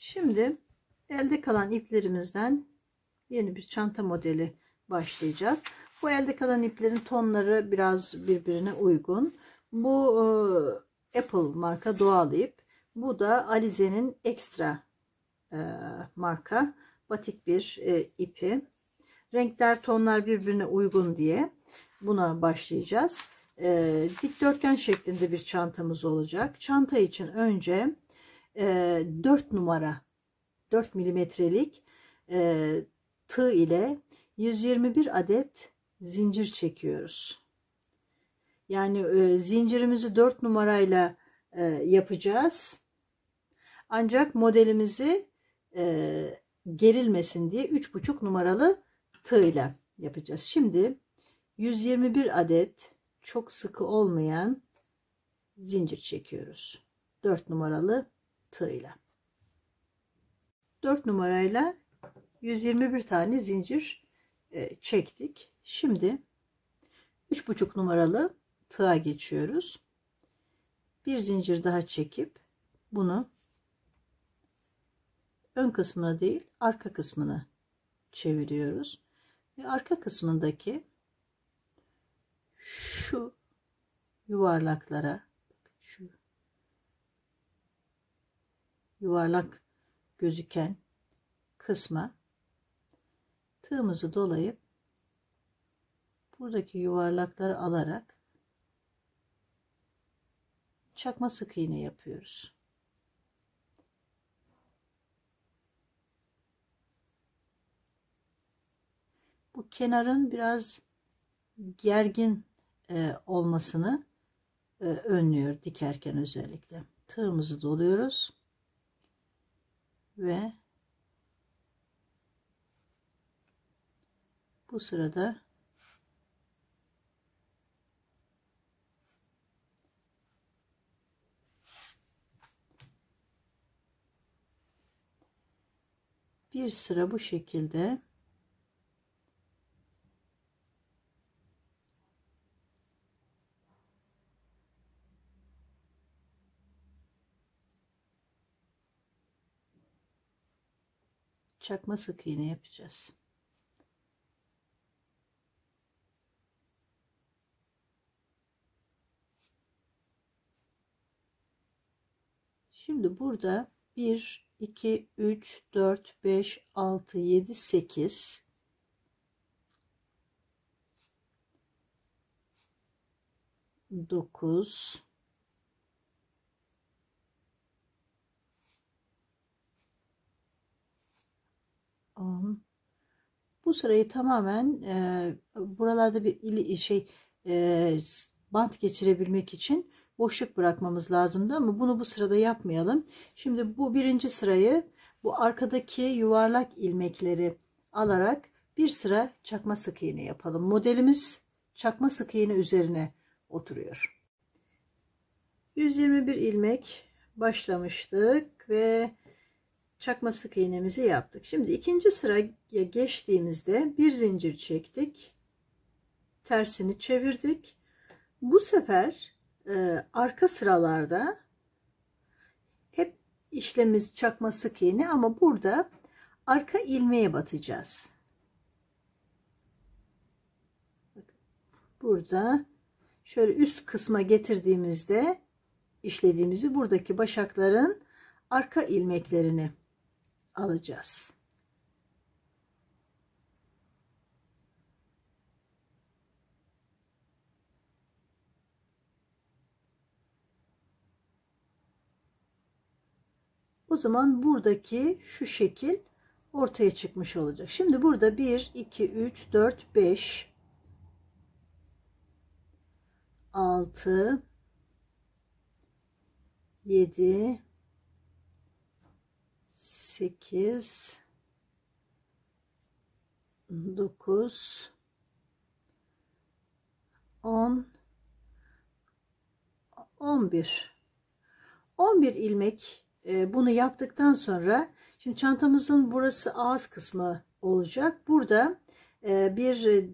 Şimdi elde kalan iplerimizden yeni bir çanta modeli başlayacağız. Bu elde kalan iplerin tonları biraz birbirine uygun. Bu Apple marka doğal ip. Bu da Alize'nin ekstra marka batik bir ipi. Renkler, tonlar birbirine uygun diye buna başlayacağız. Dikdörtgen şeklinde bir çantamız olacak. Çanta için önce 4 numara 4 milimetrelik tığ ile 121 adet zincir çekiyoruz. Yani zincirimizi 4 numarayla yapacağız. Ancak modelimizi gerilmesin diye 3,5 numaralı tığ ile yapacağız. Şimdi 121 adet çok sıkı olmayan zincir çekiyoruz. 4 numaralı tığ ile. 4 numarayla 121 tane zincir çektik. Şimdi 3,5 numaralı tığa geçiyoruz. Bir zincir daha çekip bunu ön kısmına değil arka kısmına çeviriyoruz. Ve arka kısmındaki şu yuvarlaklara, şu yuvarlak gözüken kısma tığımızı dolayıp buradaki yuvarlakları alarak çakma sık iğne yapıyoruz. Bu kenarın biraz gergin olmasını önlüyor dikerken özellikle. Tığımızı doluyoruz ve bu sırada bir sıra bu şekilde çakma sık iğne yapacağız. Şimdi burada 1, 2, 3, 4, 5, 6, 7, 8 9 10. Bu sırayı tamamen buralarda bir bant geçirebilmek için boşluk bırakmamız lazımdı ama bunu bu sırada yapmayalım. Şimdi bu birinci sırayı bu arkadaki yuvarlak ilmekleri alarak bir sıra çakma sık iğne yapalım. Modelimiz çakma sık iğne üzerine oturuyor. 121 ilmek başlamıştık ve çakma sık iğnemizi yaptık. Şimdi ikinci sıraya geçtiğimizde bir zincir çektik. Tersini çevirdik. Bu sefer arka sıralarda hep işlemimiz çakma sık iğne ama burada arka ilmeğe batacağız. Burada şöyle üst kısma getirdiğimizde işlediğimizi buradaki başakların arka ilmeklerini alacağız. O zaman buradaki şu şekil ortaya çıkmış olacak. Şimdi burada 1, 2, 3, 4, 5, 6, 7, 8, 9, 10, 11. 11 ilmek bunu yaptıktan sonra şimdi çantamızın burası ağız kısmı olacak. Burada bir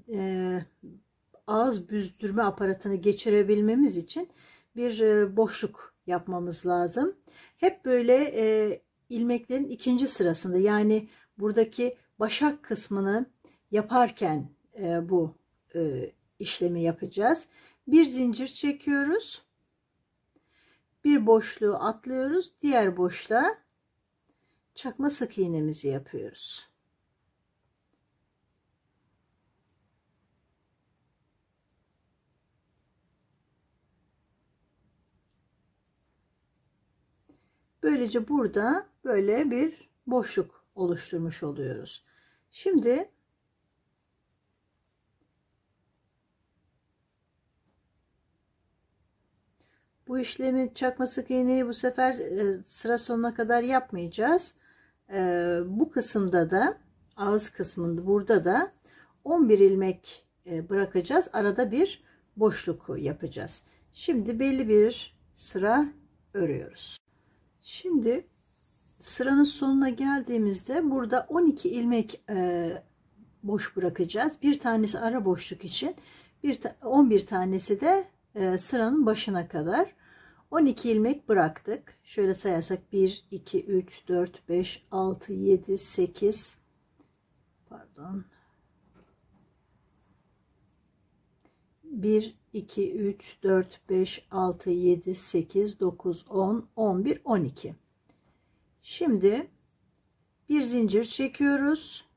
ağız büzdürme aparatını geçirebilmemiz için bir boşluk yapmamız lazım. Hep böyle ilmeklerin ikinci sırasında, yani buradaki başak kısmını yaparken bu işlemi yapacağız. Bir zincir çekiyoruz. Bir boşluğu atlıyoruz. Diğer boşluğa çakma sık iğnemizi yapıyoruz. Böylece burada böyle bir boşluk oluşturmuş oluyoruz. Şimdi bu işlemi, çakma sık iğneyi bu sefer sıra sonuna kadar yapmayacağız. Bu kısımda da, ağız kısmında, burada da 11 ilmek bırakacağız. Arada bir boşluk yapacağız. Şimdi belli bir sıra örüyoruz. Şimdi sıranın sonuna geldiğimizde burada 12 ilmek boş bırakacağız. Bir tanesi ara boşluk için, 11 tanesi de sıranın başına kadar. 12 ilmek bıraktık. Şöyle sayarsak 1, 2, 3, 4, 5, 6, 7, 8, pardon. 1, 2, 3, 4, 5, 6, 7, 8, 9, 10, 11, 12. Şimdi bir zincir çekiyoruz.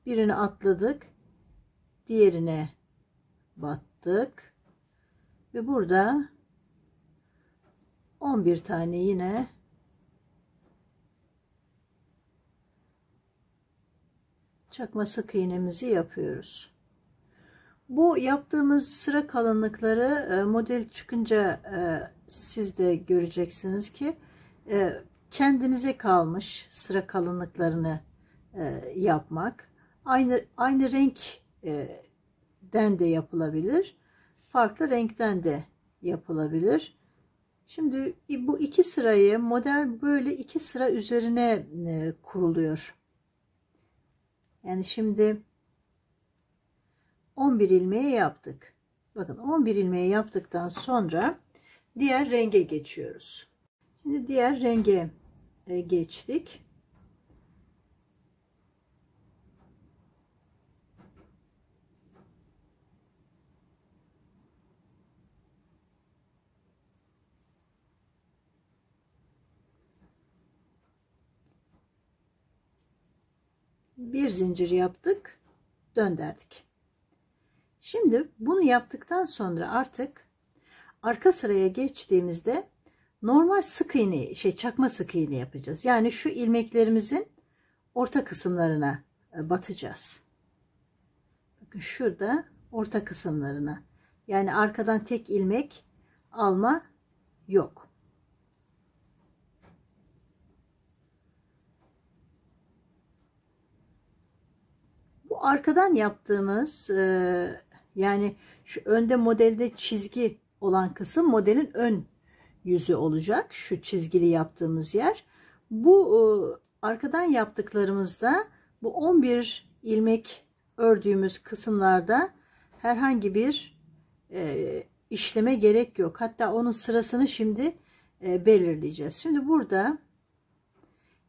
Birini atladık. Diğerine battık. Ve burada 11 tane yine çakma sık iğnemizi yapıyoruz. Bu yaptığımız sıra kalınlıkları model çıkınca siz de göreceksiniz ki kendinize kalmış sıra kalınlıklarını yapmak. Aynı renkten de yapılabilir. Farklı renkten de yapılabilir. Şimdi bu iki sırayı, model böyle iki sıra üzerine kuruluyor. Yani şimdi 11 ilmeği yaptık. Bakın 11 ilmeği yaptıktan sonra diğer renge geçiyoruz. Şimdi diğer renge geçtik. Bir zincir yaptık, döndürdük. Şimdi bunu yaptıktan sonra artık arka sıraya geçtiğimizde normal sık iğne, çakma sık iğne yapacağız. Yani şu ilmeklerimizin orta kısımlarına batacağız. Bakın şurada orta kısımlarına. Yani arkadan tek ilmek alma yok. Bu arkadan yaptığımız yani şu önde modelde çizgi olan kısım modelin ön yüzü olacak. Şu çizgili yaptığımız yer. Bu arkadan yaptıklarımızda bu 11 ilmek ördüğümüz kısımlarda herhangi bir işleme gerek yok. Hatta onun sırasını şimdi belirleyeceğiz. Şimdi burada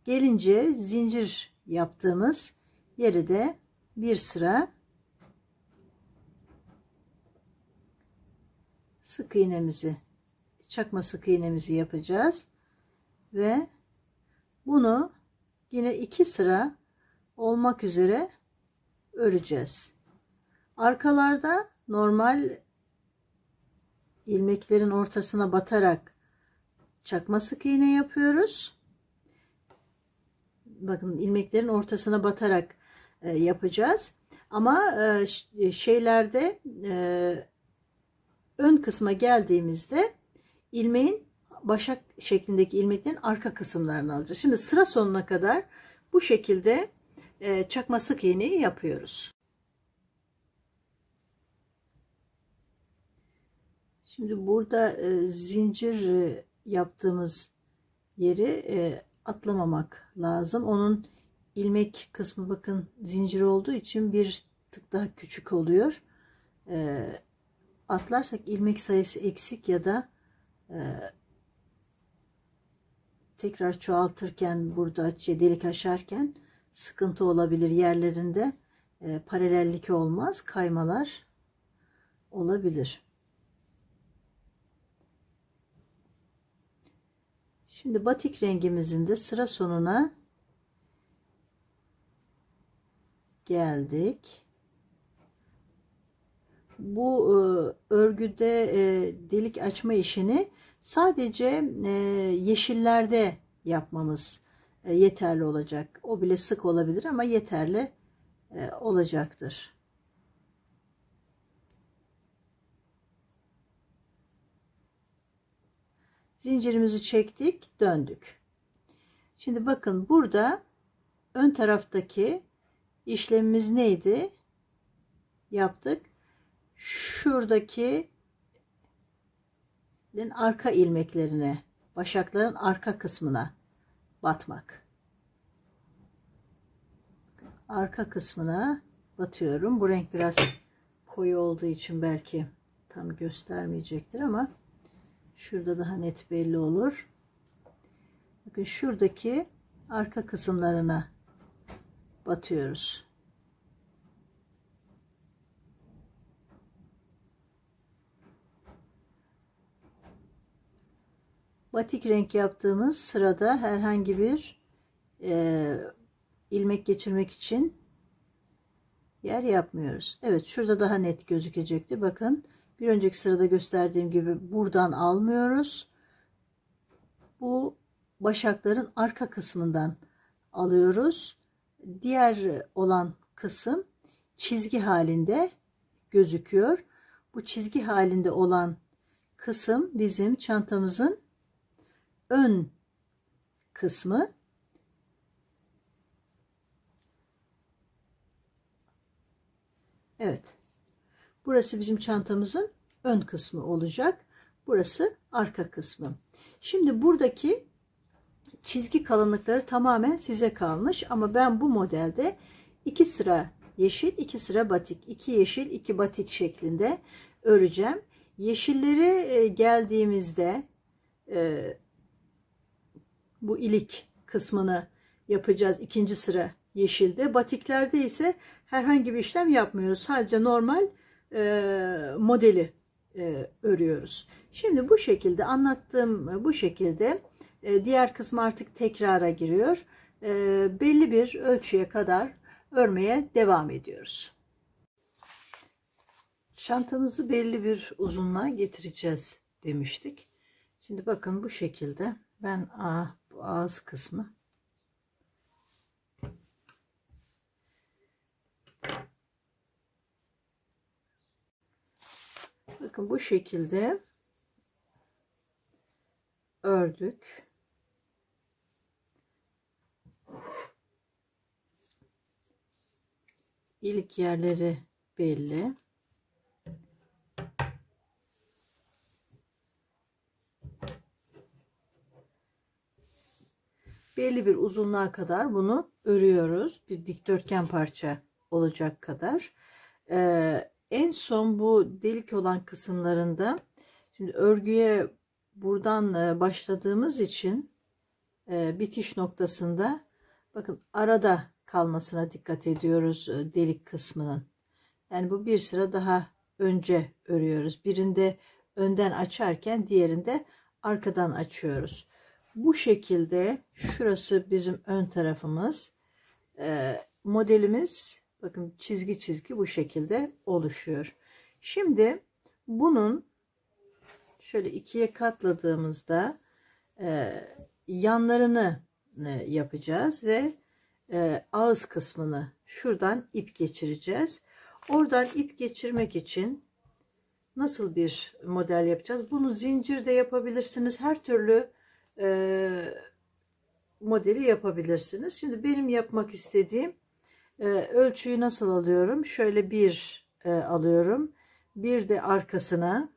gelince zincir yaptığımız yeri de bir sıra sık iğnemizi, çakma sık iğnemizi yapacağız ve bunu yine iki sıra olmak üzere öreceğiz. Arkalarda normal ilmeklerin ortasına batarak çakma sık iğne yapıyoruz. Bakın ilmeklerin ortasına batarak yapacağız. Ama şeylerde ön kısma geldiğimizde ilmeğin başak şeklindeki ilmeklerin arka kısımlarını alacağız. Şimdi sıra sonuna kadar bu şekilde çakma sık iğneyi yapıyoruz. Şimdi burada zincir yaptığımız yeri atlamamak lazım. Onun ilmek kısmı bakın zincir olduğu için bir tık daha küçük oluyor. Atlarsak ilmek sayısı eksik ya da tekrar çoğaltırken, burada delik açarken sıkıntı olabilir yerlerinde. Paralellik olmaz, kaymalar olabilir. Şimdi batik rengimizin de sıra sonuna geldik. Bu örgüde delik açma işini sadece yeşillerde yapmamız yeterli olacak. O bile sık olabilir ama yeterli olacaktır. Zincirimizi çektik, döndük. Şimdi bakın, burada ön taraftaki işlemimiz neydi? Yaptık. Şuradaki arka ilmeklerine, başakların arka kısmına batmak. Arka kısmına batıyorum. Bu renk biraz koyu olduğu için belki tam göstermeyecektir ama şurada daha net belli olur. Bakın, şuradaki arka kısımlarına batıyoruz. Batik renk yaptığımız sırada herhangi bir ilmek geçirmek için yer yapmıyoruz. Evet, şurada daha net gözükecekti. Bakın, bir önceki sırada gösterdiğim gibi buradan almıyoruz. Bu başakların arka kısmından alıyoruz. Diğer olan kısım çizgi halinde gözüküyor. Bu çizgi halinde olan kısım bizim çantamızın ön kısmı. Evet. Burası bizim çantamızın ön kısmı olacak. Burası arka kısmı. Şimdi buradaki çizgi kalınlıkları tamamen size kalmış ama ben bu modelde 2 sıra yeşil, 2 sıra batik, 2 yeşil, 2 batik şeklinde öreceğim. Yeşilleri geldiğimizde bu ilik kısmını yapacağız ikinci sıra yeşilde. Batiklerde ise herhangi bir işlem yapmıyoruz. Sadece normal modeli örüyoruz. Şimdi bu şekilde anlattığım bu şekilde diğer kısmı artık tekrara giriyor. Belli bir ölçüye kadar örmeye devam ediyoruz. Çantamızı belli bir uzunluğa getireceğiz demiştik. Şimdi bakın, bu şekilde ben bu ağız kısmı bakın bu şekilde ördük. İlik yerleri belli. Belli bir uzunluğa kadar bunu örüyoruz. Bir dikdörtgen parça olacak kadar. En son bu delik olan kısımlarında, şimdi örgüye buradan başladığımız için bitiş noktasında bakın arada kalmasına dikkat ediyoruz delik kısmının. Yani bu bir sıra daha önce örüyoruz. Birinde önden açarken diğerinde arkadan açıyoruz. Bu şekilde şurası bizim ön tarafımız. Modelimiz bakın çizgi çizgi bu şekilde oluşuyor. Şimdi bunun şöyle ikiye katladığımızda yanlarını yapacağız ve ağız kısmını şuradan ip geçireceğiz. Oradan ip geçirmek için nasıl bir model yapacağız? Bunu zincirde yapabilirsiniz. Her türlü modeli yapabilirsiniz. Şimdi benim yapmak istediğim ölçüyü nasıl alıyorum? Şöyle bir alıyorum. Bir de arkasına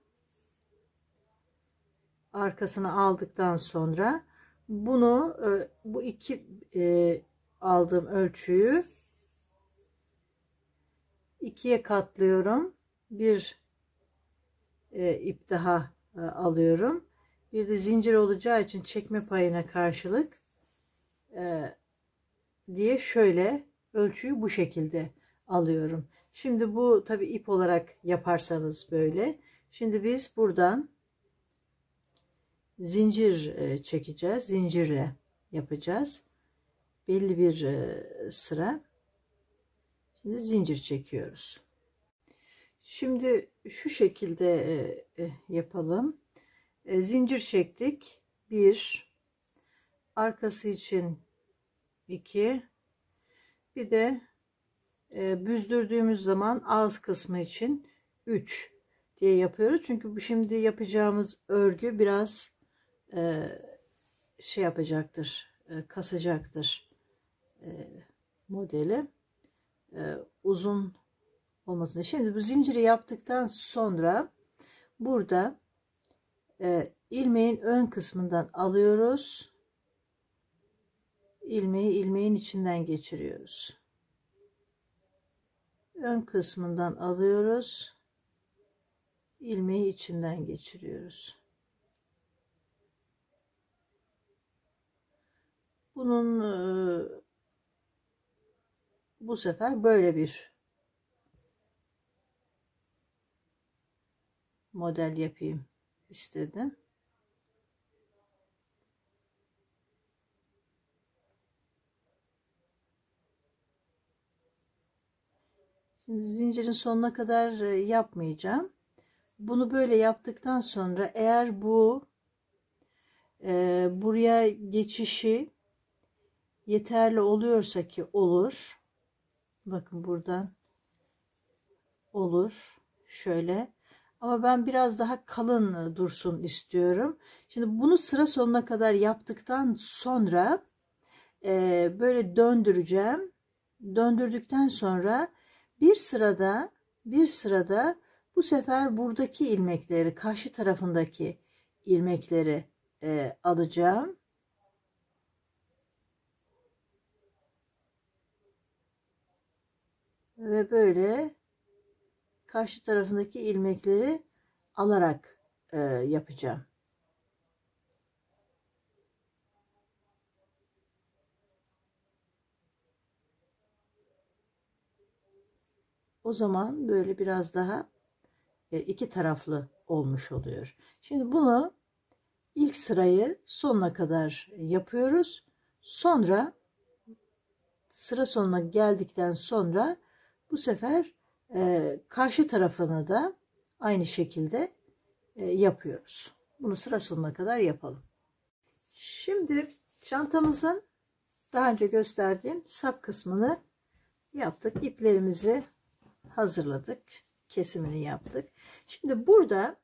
aldıktan sonra bunu bu iki aldığım ölçüyü ikiye katlıyorum. Bir ip daha alıyorum Bir de zincir olacağı için çekme payına karşılık diye şöyle ölçüyü bu şekilde alıyorum. Şimdi bu tabi ip olarak yaparsanız böyle. Şimdi biz buradan zincir çekeceğiz. Zincirle yapacağız. Belli bir sıra. Şimdi zincir çekiyoruz. Şimdi şu şekilde yapalım. Zincir çektik. 1, arkası için 2, bir de büzdürdüğümüz zaman ağız kısmı için 3 diye yapıyoruz. Çünkü bu şimdi yapacağımız örgü biraz şey yapacaktır, kasacaktır modeli. Uzun olmasını. Şimdi bu zinciri yaptıktan sonra burada ilmeğin ön kısmından alıyoruz. İlmeği ilmeğin içinden geçiriyoruz. Ön kısmından alıyoruz. İlmeği içinden geçiriyoruz. Bunun bu sefer böyle bir model yapayım istedim. Şimdi zincirin sonuna kadar yapmayacağım. Bunu böyle yaptıktan sonra eğer bu buraya geçişi yeterli oluyorsa ki olur. Bakın buradan olur. Şöyle. Ama ben biraz daha kalın dursun istiyorum. Şimdi bunu sıra sonuna kadar yaptıktan sonra böyle döndüreceğim. Döndürdükten sonra bir sırada bu sefer buradaki ilmekleri, karşı tarafındaki ilmekleri alacağım. Ve böyle karşı tarafındaki ilmekleri alarak yapacağım. O zaman böyle biraz daha iki taraflı olmuş oluyor. Şimdi bunu ilk sırayı sonuna kadar yapıyoruz. Sonra sıra sonuna geldikten sonra bu sefer karşı tarafını da aynı şekilde yapıyoruz. Bunu sıra sonuna kadar yapalım. Şimdi çantamızın daha önce gösterdiğim sap kısmını yaptık. İplerimizi hazırladık. Kesimini yaptık. Şimdi burada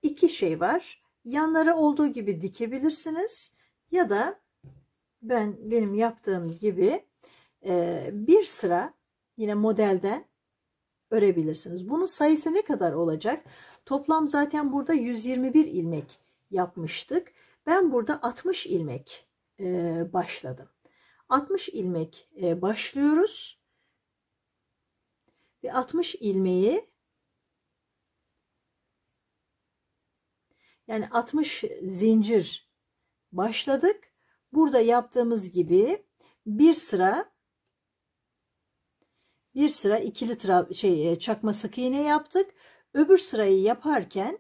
iki şey var. Yanlara olduğu gibi dikebilirsiniz ya da benim yaptığım gibi bir sıra yine modelden örebilirsiniz. Bunun sayısı ne kadar olacak? Toplam zaten burada 121 ilmek yapmıştık. Ben burada 60 ilmek başladım. 60 ilmek başlıyoruz. Ve 60 ilmeği, yani 60 zincir başladık. Burada yaptığımız gibi bir sıra ikili çakma sık iğne yaptık. Öbür sırayı yaparken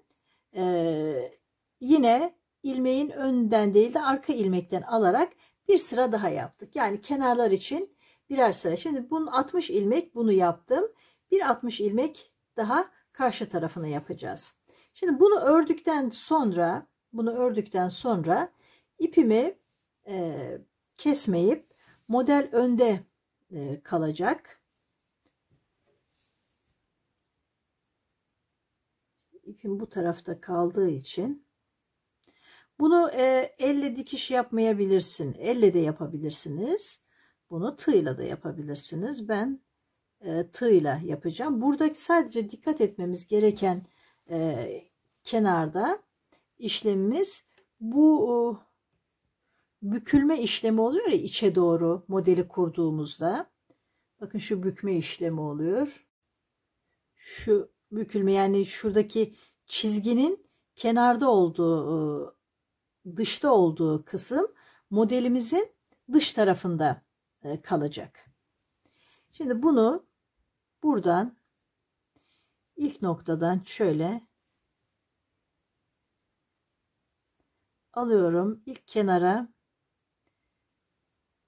yine ilmeğin önden değil de arka ilmekten alarak bir sıra daha yaptık. Yani kenarlar için birer sıra. Şimdi bunun 60 ilmek bunu yaptım. Bir 60 ilmek daha karşı tarafına yapacağız. Şimdi bunu ördükten sonra ipimi kesmeyip model önde kalacak. İpim bu tarafta kaldığı için bunu elle dikiş yapmayabilirsin. Elle de yapabilirsiniz. Bunu tığla da yapabilirsiniz. Ben tığla yapacağım. Buradaki sadece dikkat etmemiz gereken kenarda işlemimiz bu bükülme işlemi oluyor ya içe doğru modeli kurduğumuzda. Bakın şu bükme işlemi oluyor. Şu bükülme, yani şuradaki çizginin kenarda olduğu, dışta olduğu kısım modelimizin dış tarafında kalacak. Şimdi bunu buradan ilk noktadan şöyle alıyorum. İlk kenara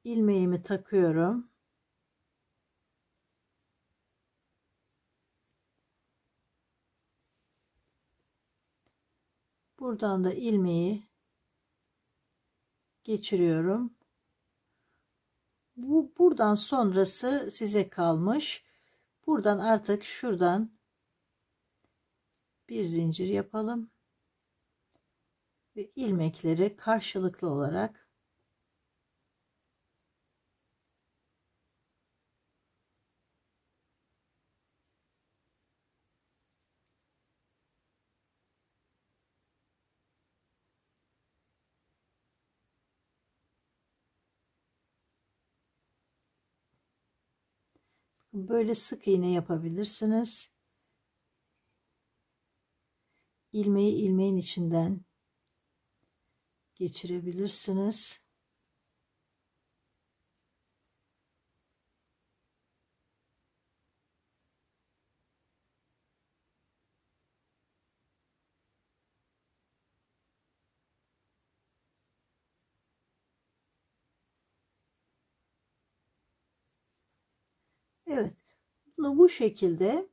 ilmeğimi takıyorum. Buradan da ilmeği geçiriyorum. Buradan sonrası size kalmış. Buradan artık şuradan bir zincir yapalım ve ilmekleri karşılıklı olarak böyle sık iğne yapabilirsiniz. İlmeği ilmeğin içinden geçirebilirsiniz. Evet, bunu bu şekilde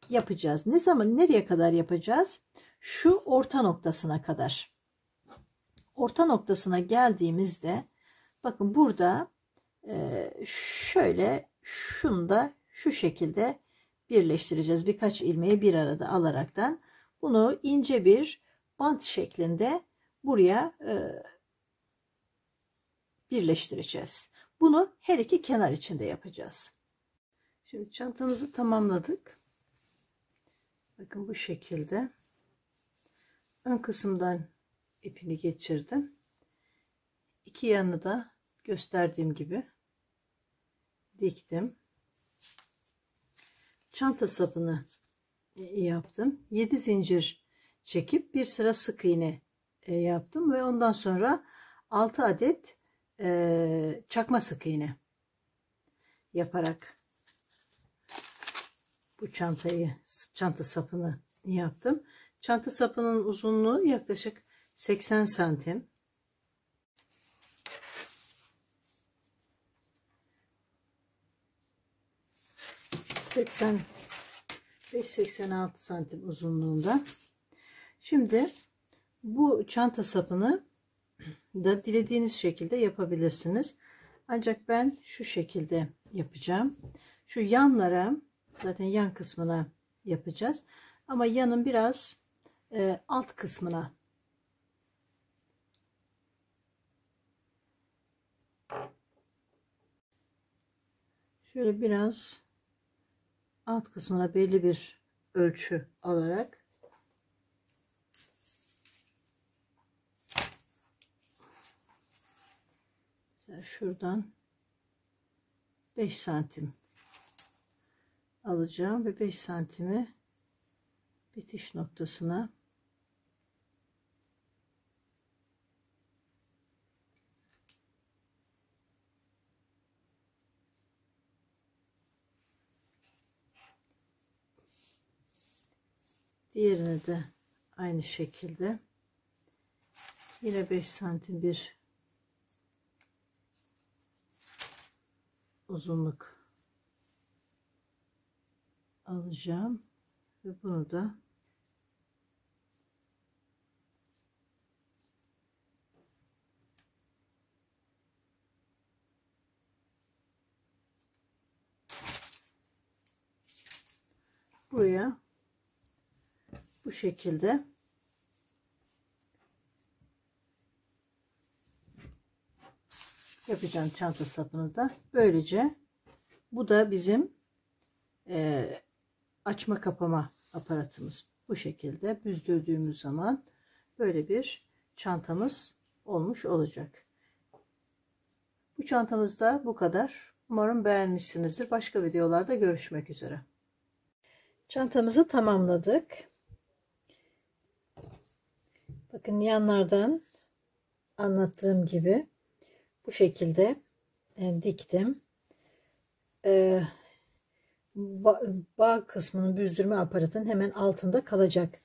yapacağız. Ne zaman, nereye kadar yapacağız? Şu orta noktasına kadar. Orta noktasına geldiğimizde bakın burada şöyle şunu da şu şekilde birleştireceğiz. Birkaç ilmeği bir arada alaraktan bunu ince bir bant şeklinde buraya birleştireceğiz. Bunu her iki kenar içinde yapacağız. Şimdi çantamızı tamamladık. Bakın bu şekilde ön kısımdan ipini geçirdim. İki yanını da gösterdiğim gibi diktim. Çanta sapını yaptım. 7 zincir çekip bir sıra sık iğne yaptım ve ondan sonra 6 adet çakma sık iğne yaparak bu çanta sapını yaptım. Çanta sapının uzunluğu yaklaşık 80 santim. 85-86 santim uzunluğunda. Şimdi bu çanta sapını da dilediğiniz şekilde yapabilirsiniz. Ancak ben şu şekilde yapacağım. Şu yanlara, zaten yan kısmına yapacağız. Ama yanın biraz alt kısmına şöyle biraz alt kısmına belli bir ölçü alarak mesela şuradan 5 santim alacağım ve 5 santimi bitiş noktasına diğerine de aynı şekilde yine 5 santim bir uzunluk alacağım ve bunu da buraya bu şekilde yapacağım çanta sapını da. Böylece bu da bizim açma kapama aparatımız. Bu şekilde büzdürdüğümüz zaman böyle bir çantamız olmuş olacak. Bu çantamız da bu kadar. Umarım beğenmişsinizdir. Başka videolarda görüşmek üzere. Çantamızı tamamladık. Bakın yanlardan anlattığım gibi bu şekilde diktim. Bağ kısmının büzdürme aparatının hemen altında kalacak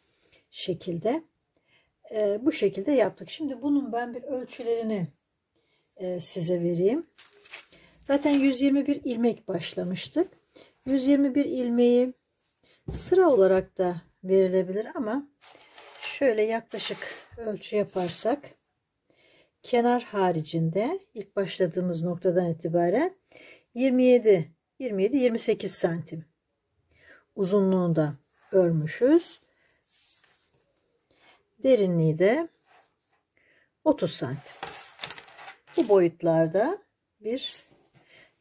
şekilde bu şekilde yaptık. Şimdi bunun ben bir ölçülerini size vereyim. Zaten 121 ilmek başlamıştık. 121 ilmeği sıra olarak da verilebilir ama şöyle yaklaşık ölçü yaparsak kenar haricinde ilk başladığımız noktadan itibaren 27-28 santim uzunluğunda örmüşüz. Derinliği de 30 santim. Bu boyutlarda bir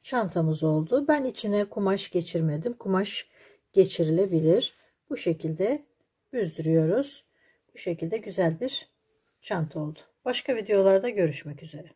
çantamız oldu. Ben içine kumaş geçirmedim. Kumaş geçirilebilir. Bu şekilde büzdürüyoruz. Bu şekilde güzel bir çanta oldu. Başka videolarda görüşmek üzere.